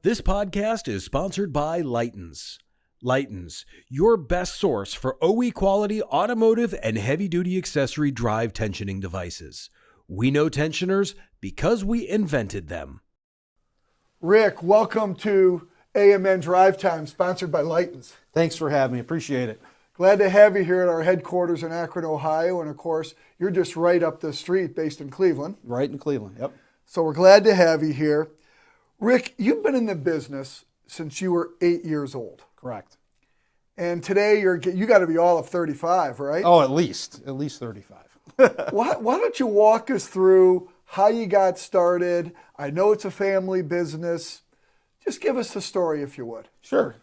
This podcast is sponsored by Lightens. Lightens, your best source for OE quality automotive and heavy-duty accessory drive tensioning devices. We know tensioners because we invented them. Rick, welcome to AMN Drivetime, sponsored by Lightens. Thanks for having me. Appreciate it. Glad to have you here at our headquarters in Akron, Ohio. And of course, you're just right up the street based in Cleveland. Right in Cleveland, yep. So we're glad to have you here. Rick, you've been in the business since you were 8 years old. Correct. And today you got to be all of 35, right? Oh, at least 35. Why don't you walk us through how you got started? I know it's a family business. Just give us the story if you would. Sure.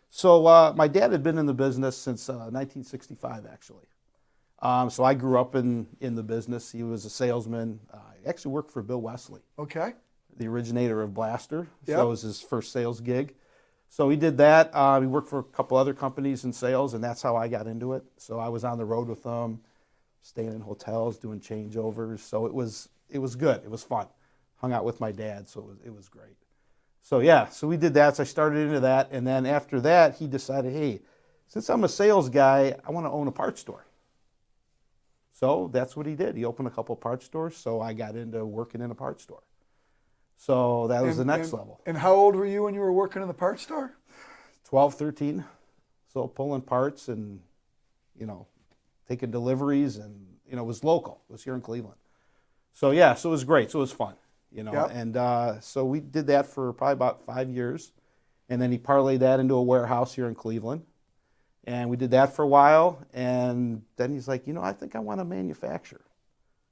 So my dad had been in the business since 1965, actually. So I grew up in the business. He was a salesman. I actually worked for Bill Wesley. Okay. The originator of Blaster. Yep. So that was his first sales gig. So he did that. He worked for a couple other companies in sales, and that's how I got into it. So I was on the road with him, staying in hotels, doing changeovers. So it was good. It was fun. Hung out with my dad, so it was great. So yeah, so we did that. So I started into that, and then after that, he decided, hey, since I'm a sales guy, I want to own a parts store. So that's what he did. He opened a couple of parts stores, so I got into working in a parts store. So that was the next level. And how old were you when you were working in the parts store? 12, 13. So pulling parts and, taking deliveries, and, it was local. It was here in Cleveland. So yeah, so it was great. So it was fun, Yep. And so we did that for probably about 5 years. And then he parlayed that into a warehouse here in Cleveland. And we did that for a while. And then he's like, I think I want to manufacture.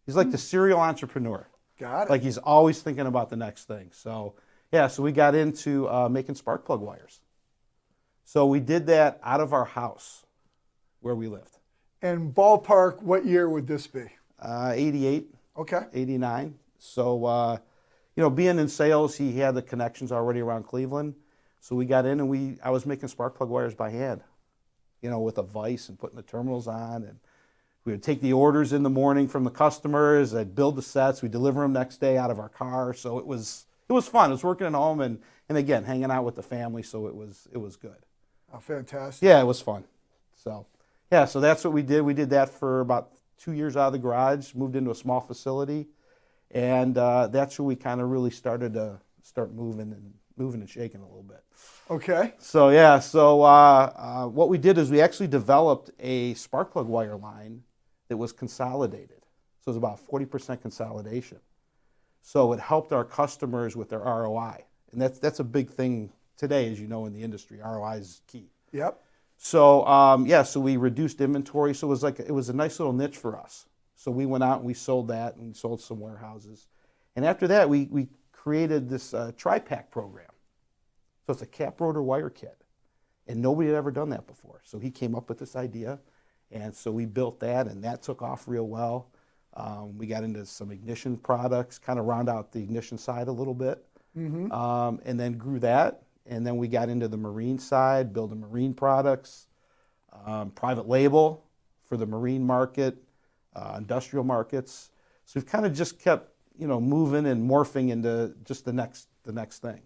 He's like the serial entrepreneur. Got it. Like he's always thinking about the next thing. So yeah, so we got into making spark plug wires. So we did that out of our house where we lived. And ballpark, what year would this be? 88. Okay. 89. So, being in sales, he had the connections already around Cleveland. So we got in and I was making spark plug wires by hand, with a vise and putting the terminals on. And we would take the orders in the morning from the customers. I'd build the sets. We'd deliver them next day out of our car. So it was fun. It was working at home and again, hanging out with the family. So it was good. Oh, fantastic. Yeah, it was fun. So, yeah, so that's what we did. We did that for about 2 years out of the garage, moved into a small facility. And that's where we kind of really started to moving and shaking a little bit. Okay. So yeah, what we did is we actually developed a spark plug wire line that was consolidated. So it was about 40% consolidation. So it helped our customers with their ROI, and that's a big thing today, as you know, in the industry. ROI is key. Yep. So so we reduced inventory. So it was a nice little niche for us. So we went out and we sold that, and we sold some warehouses. And after that, we created this tri-pack program. So it's a cap rotor wire kit. And nobody had ever done that before. So he came up with this idea. And so we built that, and that took off real well. We got into some ignition products, kind of round out the ignition side a little bit. Mm-hmm. And then grew that. And then we got into the marine side, building marine products, private label for the marine market, industrial markets. So we've kind of just kept, moving and morphing into just the next thing.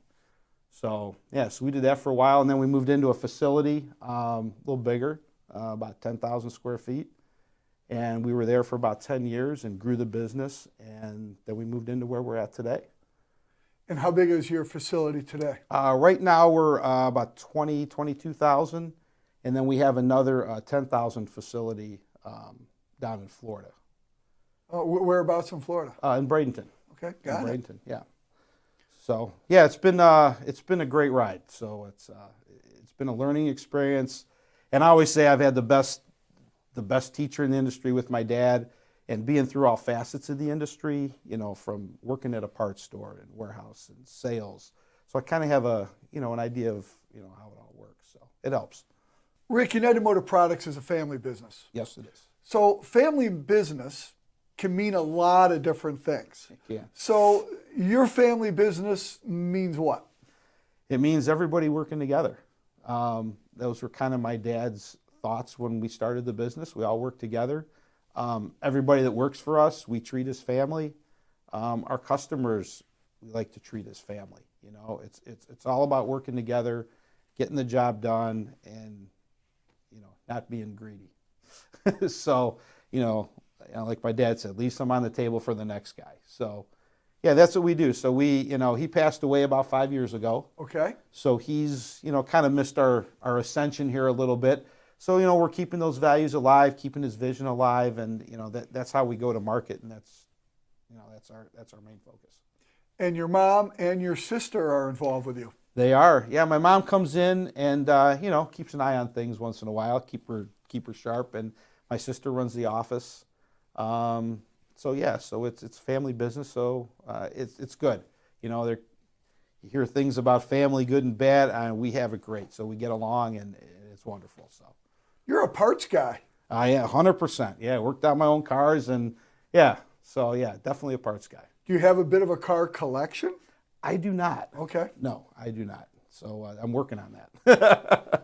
So yeah, so we did that for a while, and then we moved into a facility, a little bigger, about 10,000 square feet. And we were there for about 10 years and grew the business, and then we moved into where we're at today. And how big is your facility today? Right now we're about 22,000, and then we have another 10,000 facility down in Florida. Whereabouts in Florida? In Bradenton. Okay, got it. Bradenton, yeah. So yeah, it's been a great ride. So it's been a learning experience, and I always say I've had the best teacher in the industry with my dad, and being through all facets of the industry, from working at a parts store and warehouse and sales. So I kind of have an idea of how it all works. So it helps. Rick, United Motor Products is a family business. Yes, it is. So family business can mean a lot of different things. Yeah. So your family business means what? It means everybody working together. Those were kind of my dad's thoughts when we started the business. We all work together. Everybody that works for us, we treat as family. Our customers, we like to treat as family. You know, it's all about working together, getting the job done, and, you know, not being greedy. So, you know, like my dad said, leave some on the table for the next guy. So, yeah, that's what we do. So you know, he passed away about 5 years ago. Okay. So he's, you know, kind of missed our ascension here a little bit. So, you know, we're keeping those values alive, keeping his vision alive, and, you know, that's how we go to market, and that's, you know, that's our main focus. And your mom and your sister are involved with you. They are. Yeah, my mom comes in and, you know, keeps an eye on things once in a while, keep her sharp, and my sister runs the office. So yeah, so it's family business, so it's good. You know, you hear things about family, good and bad, and we have it great. So we get along, and it's wonderful. So You're a parts guy. Yeah, 100%. Yeah, worked on my own cars, and yeah, so yeah, definitely a parts guy. Do you have a bit of a car collection? I do not. Okay. No, I do not. So I'm working on that.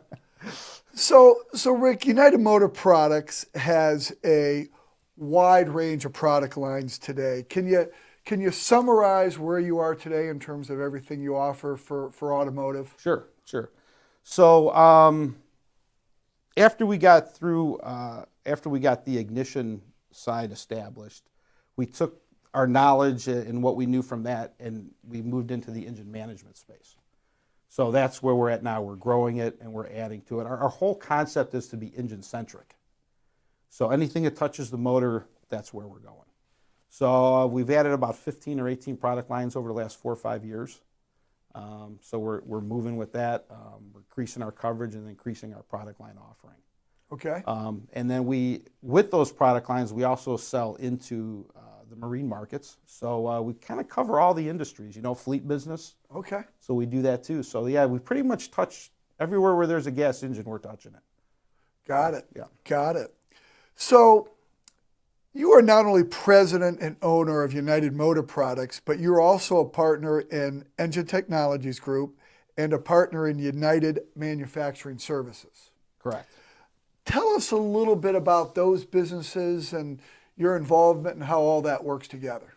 So Rick, United Motor Products has a wide range of product lines today. Can you summarize where you are today in terms of everything you offer for automotive? Sure. So after we got the ignition side established, we took our knowledge and what we knew from that, and we moved into the engine management space. So that's where we're at now. We're growing it and we're adding to it. Our whole concept is to be engine-centric. So anything that touches the motor, that's where we're going. So we've added about 15 or 18 product lines over the last 4 or 5 years. So we're moving with that. We're increasing our coverage and increasing our product line offering. Okay. And then with those product lines, we also sell into the marine markets. So we kind of cover all the industries, you know, fleet business. Okay. So we do that too. So yeah, we pretty much touch everywhere where there's a gas engine, we're touching it. Got it. Yeah. Got it. So you are not only president and owner of United Motor Products, but you're also a partner in Engine Technologies Group and a partner in United Manufacturing Services. Correct. Tell us a little bit about those businesses and your involvement and how all that works together.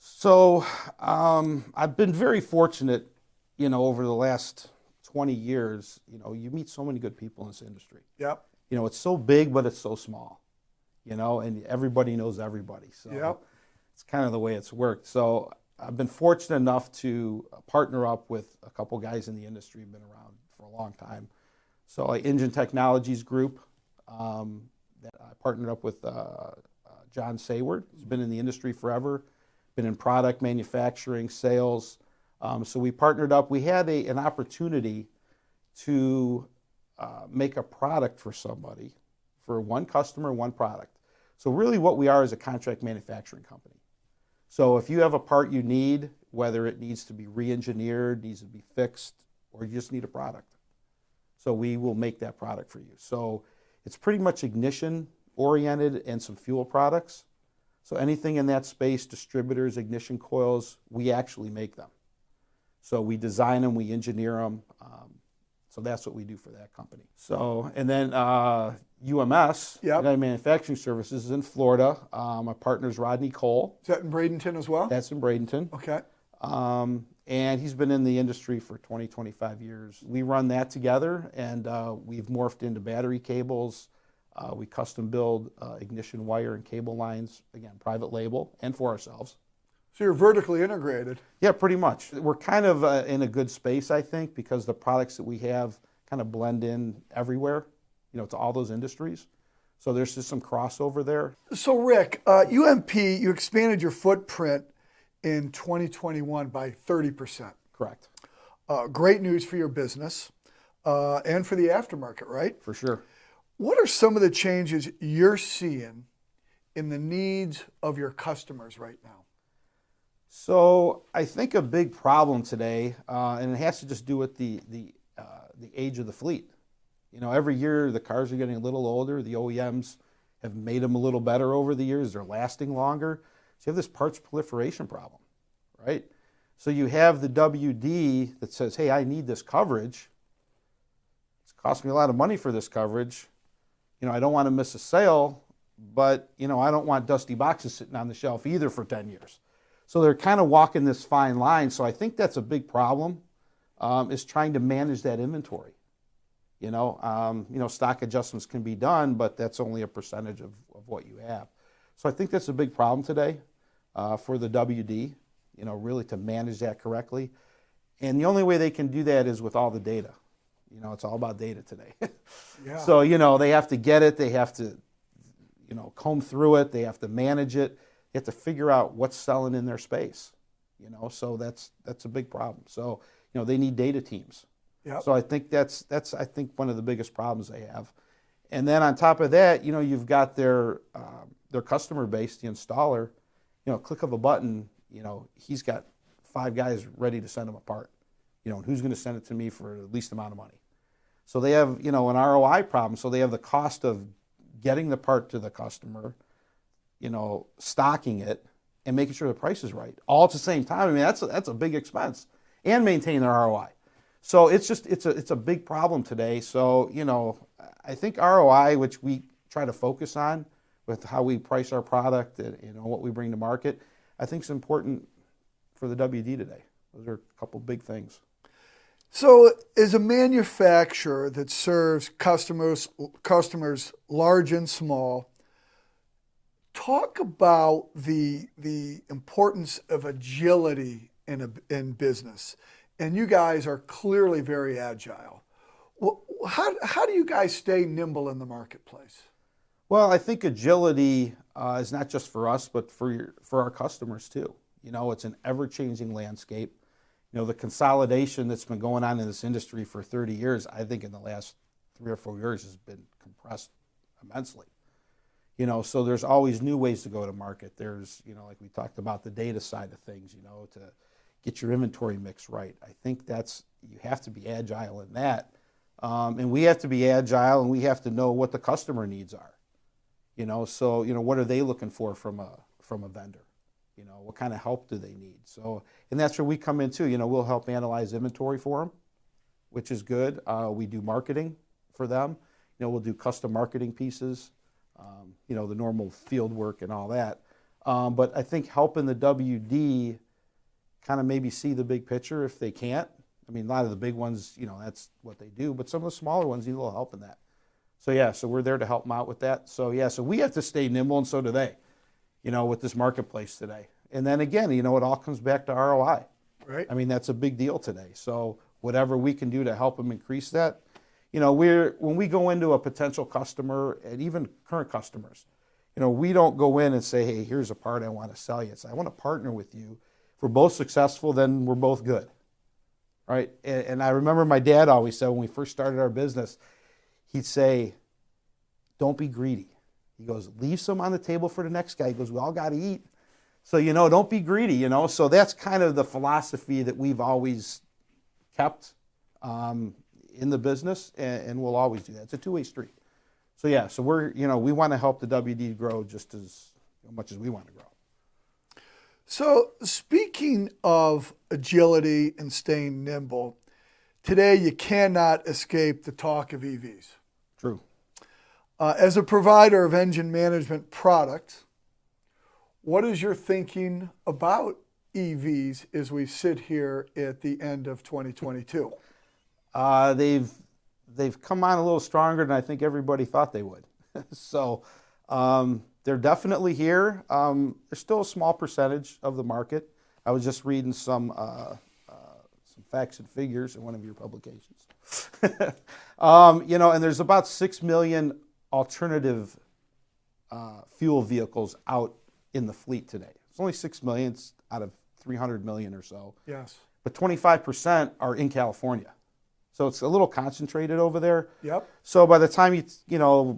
So I've been very fortunate, you know, over the last 20 years. You know, you meet so many good people in this industry. Yep. You know, it's so big, but it's so small, you know, and everybody knows everybody. So Yep. It's kind of the way it's worked. So I've been fortunate enough to partner up with a couple guys in the industry who've been around for a long time. So Engine Technologies Group, that I partnered up with John Sayward. He's been in the industry forever, been in product manufacturing, sales. So we partnered up. We had an opportunity to make a product for somebody, for one customer, one product. So really what we are is a contract manufacturing company. So if you have a part you need, whether it needs to be re-engineered, needs to be fixed, or you just need a product, so we will make that product for you. So it's pretty much ignition oriented and some fuel products. So anything in that space, distributors, ignition coils, we actually make them. So we design them, we engineer them. So that's what we do for that company. So, and then UMS, Yep. United Manufacturing Services, is in Florida. My partner's Rodney Cole. Is that in Bradenton as well? That's in Bradenton. Okay. And he's been in the industry for 20, 25 years. We run that together, and we've morphed into battery cables. We custom build ignition wire and cable lines, again, private label, and for ourselves. So you're vertically integrated. Yeah, pretty much. We're kind of in a good space, I think, because the products that we have kind of blend in everywhere, you know, to all those industries. So there's just some crossover there. So Rick, UMP, you expanded your footprint in 2021 by 30%. Correct. Great news for your business and for the aftermarket, right? For sure. What are some of the changes you're seeing in the needs of your customers right now? So I think a big problem today, and it has to just do with the age of the fleet. You know, every year the cars are getting a little older. The OEMs have made them a little better over the years. They're lasting longer. So you have this parts proliferation problem, right? So you have the WD that says, hey, I need this coverage. It's cost me a lot of money for this coverage. You know, I don't want to miss a sale, but, you know, I don't want dusty boxes sitting on the shelf either for 10 years. So they're kind of walking this fine line. So I think that's a big problem, is trying to manage that inventory. Stock adjustments can be done, but that's only a percentage of what you have. So I think that's a big problem today for the WD, really to manage that correctly. And the only way they can do that is with all the data. It's all about data today. Yeah. So, they have to get it. They have to, comb through it. They have to manage it. They have to figure out what's selling in their space. So that's a big problem. So, they need data teams. Yep. So I think that's I think one of the biggest problems they have. And then on top of that, you've got their customer base, the installer. Click of a button, he's got 5 guys ready to send him a part. And who's going to send it to me for the least amount of money? So they have, an ROI problem. So they have the cost of getting the part to the customer, stocking it, and making sure the price is right, all at the same time. I mean, that's a big expense, and maintain their ROI. So it's a big problem today. So I think ROI, which we try to focus on with how we price our product and what we bring to market, I think is important for the WD today. Those are a couple big things. So as a manufacturer that serves customers large and small, talk about the importance of agility in business. And you guys are clearly very agile. Well, how do you guys stay nimble in the marketplace? Well, I think agility is not just for us, but for our customers too. It's an ever-changing landscape. The consolidation that's been going on in this industry for 30 years, I think in the last 3 or 4 years has been compressed immensely. So there's always new ways to go to market. There's, like we talked about the data side of things, to get your inventory mix right. I think you have to be agile in that. And we have to be agile, and we have to know what the customer needs are. So, what are they looking for from a vendor? What kind of help do they need? So, and that's where we come in too. We'll help analyze inventory for them, which is good. We do marketing for them. We'll do custom marketing pieces, the normal field work and all that. But I think helping the WD kind of maybe see the big picture if they can't. I mean, a lot of the big ones, that's what they do. But some of the smaller ones need a little help in that. So we're there to help them out with that. So so we have to stay nimble, and so do they. With this marketplace today. And then again, it all comes back to ROI. Right. I mean, that's a big deal today. So whatever we can do to help them increase that, when we go into a potential customer and even current customers, we don't go in and say, hey, here's a part I want to sell you. It's, I want to partner with you. If we're both successful, then we're both good. Right. And I remember my dad always said when we first started our business, he'd say, don't be greedy. He goes, leave some on the table for the next guy. He goes, we all got to eat. So, don't be greedy, So that's kind of the philosophy that we've always kept in the business, and we'll always do that. It's a two-way street. So, so we're, we want to help the WD grow just as much as we want to grow. So speaking of agility and staying nimble, today you cannot escape the talk of EVs. True. As a provider of engine management products, what is your thinking about EVs as we sit here at the end of 2022? They've come on a little stronger than I think everybody thought they would. So they're definitely here. They're still a small percentage of the market. I was just reading some facts and figures in one of your publications. And there's about 6 million alternative fuel vehicles out in the fleet today. It's only 6 million out of 300 million or so. Yes. But 25% are in California. So it's a little concentrated over there. Yep. So by the time you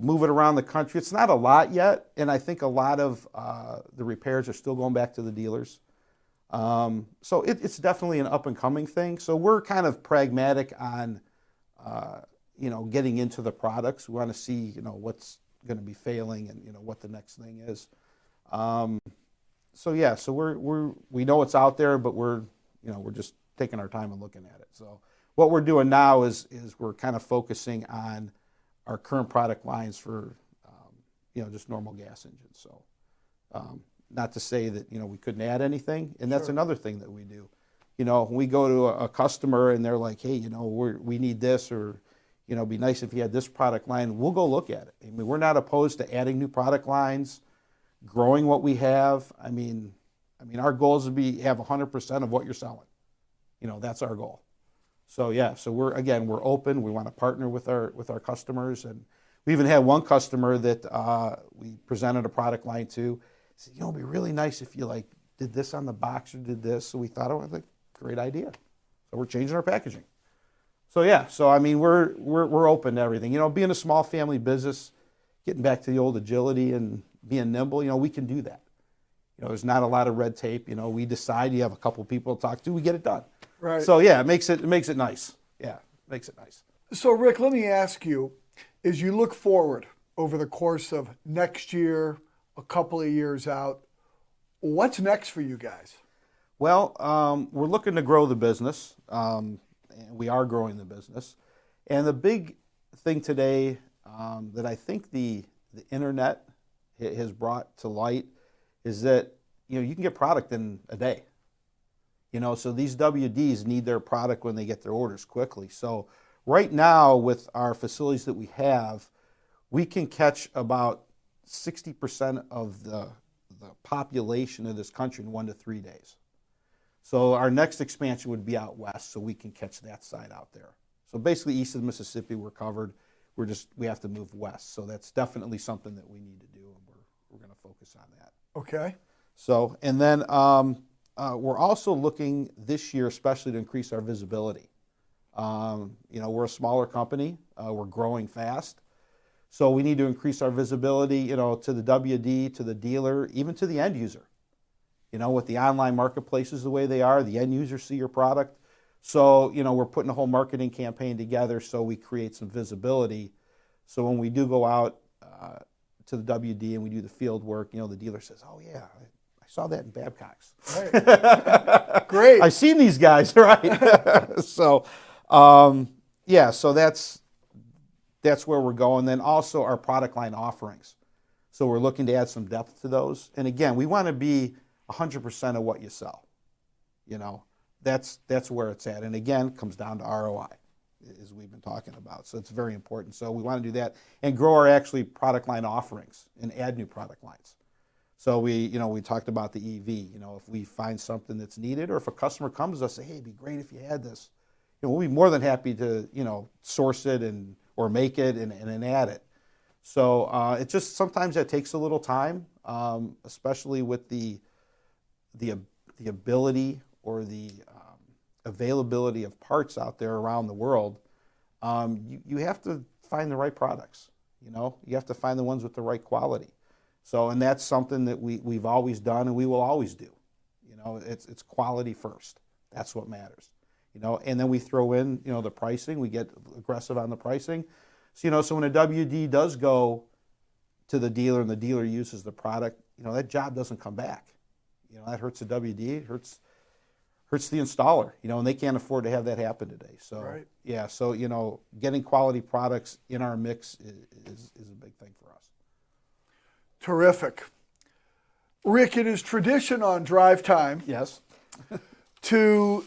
move it around the country, it's not a lot yet. And I think a lot of the repairs are still going back to the dealers. So it's definitely an up and coming thing. So we're kind of pragmatic on getting into the products. We want to see, what's going to be failing and, what the next thing is. So we know it's out there, but we're just taking our time and looking at it. So what we're doing now is we're kind of focusing on our current product lines for, just normal gas engines. So, Not to say that, we couldn't add anything, and that's another thing that we do. When we go to a customer and they're like, hey, we need this, or, it'd be nice if you had this product line, we'll go look at it. I mean, we're not opposed to adding new product lines, growing what we have. I mean, our goal is to have 100% of what you're selling. That's our goal. So yeah, so we're open. We want to partner with our customers, and we even had one customer that we presented a product line to. He said, it'd be really nice if you did this on the box or did this. So we thought, oh, that's a great idea. So we're changing our packaging. So yeah, we're open to everything. Being a small family business, getting back to the old agility and being nimble, we can do that. There's not a lot of red tape. We decide, you have a couple people to talk to, we get it done. Right. So yeah, it makes it nice. Yeah, it makes it nice. So Rick, let me ask you, as you look forward over the course of next year, a couple of years out, what's next for you guys? Well, we're looking to grow the business. And we are growing the business. And the big thing today that I think the internet has brought to light is that, you can get product in a day. So these WDs need their product when they get their orders quickly. So right now with our facilities that we have, we can catch about 60% of the population of this country in 1 to 3 days. So our next expansion would be out west, so we can catch that side out there. So basically east of the Mississippi, we're covered. We have to move west. So that's definitely something that we need to do, and we're going to focus on that. Okay. So, and then we're also looking this year, especially to increase our visibility. We're a smaller company. We're growing fast. So we need to increase our visibility, to the WD, to the dealer, even to the end user. With the online marketplaces the way they are, the end users see your product. So, we're putting a whole marketing campaign together so we create some visibility. So when we do go out to the WD and we do the field work, the dealer says, oh yeah, I saw that in Babcox. Right. Great. I've seen these guys, right? So, so that's where we're going. Then also our product line offerings. So we're looking to add some depth to those. And again, we want to be 100% of what you sell. That's where it's at. And again, it comes down to ROI, as we've been talking about. So it's very important. So we want to do that and grow our actually product line offerings and add new product lines. So we talked about the EV. If we find something that's needed, or if a customer comes to us and say, hey, it'd be great if you had this, we'll be more than happy to, source it or make it and add it. So it just sometimes that takes a little time, especially with the ability or the availability of parts out there around the world. You have to find the right products. You have to find the ones with the right quality. So, and that's something that we've always done and we will always do. It's quality first. That's what matters. And then we throw in, the pricing. We get aggressive on the pricing. So, so when a WD does go to the dealer and the dealer uses the product, that job doesn't come back. That hurts the WD. It hurts the installer. And they can't afford to have that happen today. So, right. Yeah. So, getting quality products in our mix is a big thing for us. Terrific. Rick, it is tradition on Drive Time. Yes. to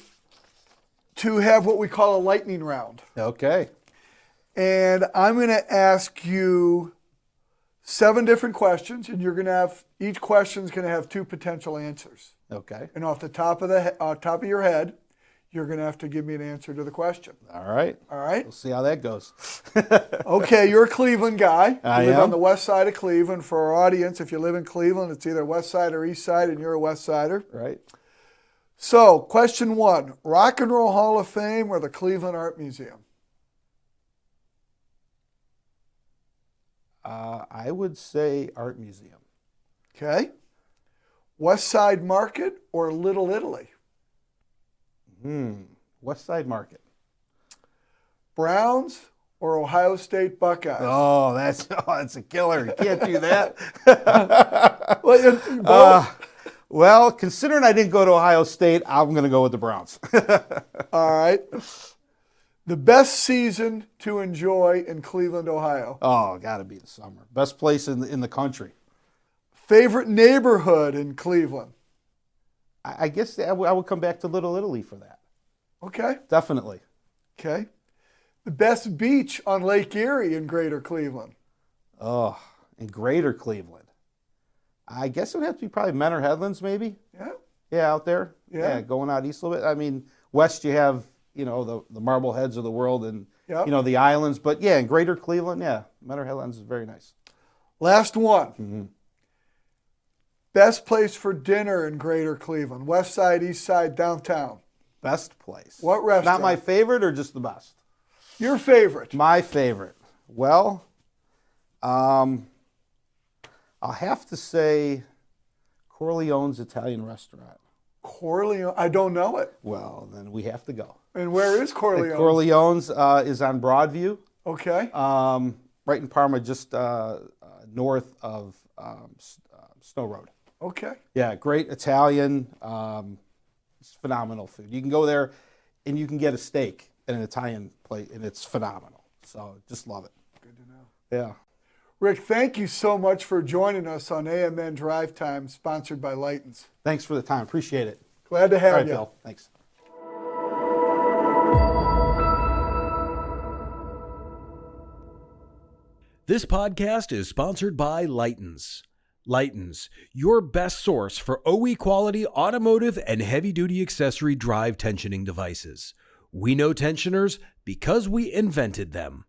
have what we call a lightning round. Okay. And I'm going to ask you 7 different questions, and you're going to have, each question's going to have 2 potential answers. Okay. And off the top of your head, you're going to have to give me an answer to the question. All right. All right? We'll see how that goes. Okay, you're a Cleveland guy. I You live am. on the west side of Cleveland. For our audience, if you live in Cleveland, it's either west side or east side, and you're a west sider. Right. So, question 1, Rock and Roll Hall of Fame or the Cleveland Art Museum? I would say Art Museum. Okay. West Side Market or Little Italy? West Side Market. Browns or Ohio State Buckeyes? Oh, that's a killer. You can't do that. Well, both. Well, considering I didn't go to Ohio State, I'm going to go with the Browns. All right. The best season to enjoy in Cleveland, Ohio? Oh, got to be the summer. Best place in the country. Favorite neighborhood in Cleveland? I guess I would come back to Little Italy for that. Okay. Definitely. Okay. The best beach on Lake Erie in Greater Cleveland? Oh, in Greater Cleveland. I guess it would have to be probably Menor Headlands, maybe. Yeah. Yeah, out there. Yeah. Going out east a little bit. I mean, west you have, the Marbleheads of the world and, Yep. the islands. But yeah, in Greater Cleveland, yeah, Menor Headlands is very nice. Last one. Mm-hmm. Best place for dinner in Greater Cleveland? West side, east side, downtown? Best place. What restaurant? Not my favorite or just the best? Your favorite? My favorite. Well, I'll have to say Corleone's Italian restaurant. Corleone? I don't know it. Well, then we have to go. And where is Corleone? Corleone's is on Broadview, Okay. right in Parma, just north of Snow Road. Okay. Yeah, great Italian. It's phenomenal food. You can go there and you can get a steak at an Italian plate, and it's phenomenal. So just love it. Good to know. Yeah. Rick, thank you so much for joining us on AMN Drivetime, sponsored by Lightens. Thanks for the time. Appreciate it. Glad to have All right, you. Bill. Thanks. This podcast is sponsored by Lightens. Lightens, your best source for OE quality automotive and heavy-duty accessory drive tensioning devices. We know tensioners because we invented them.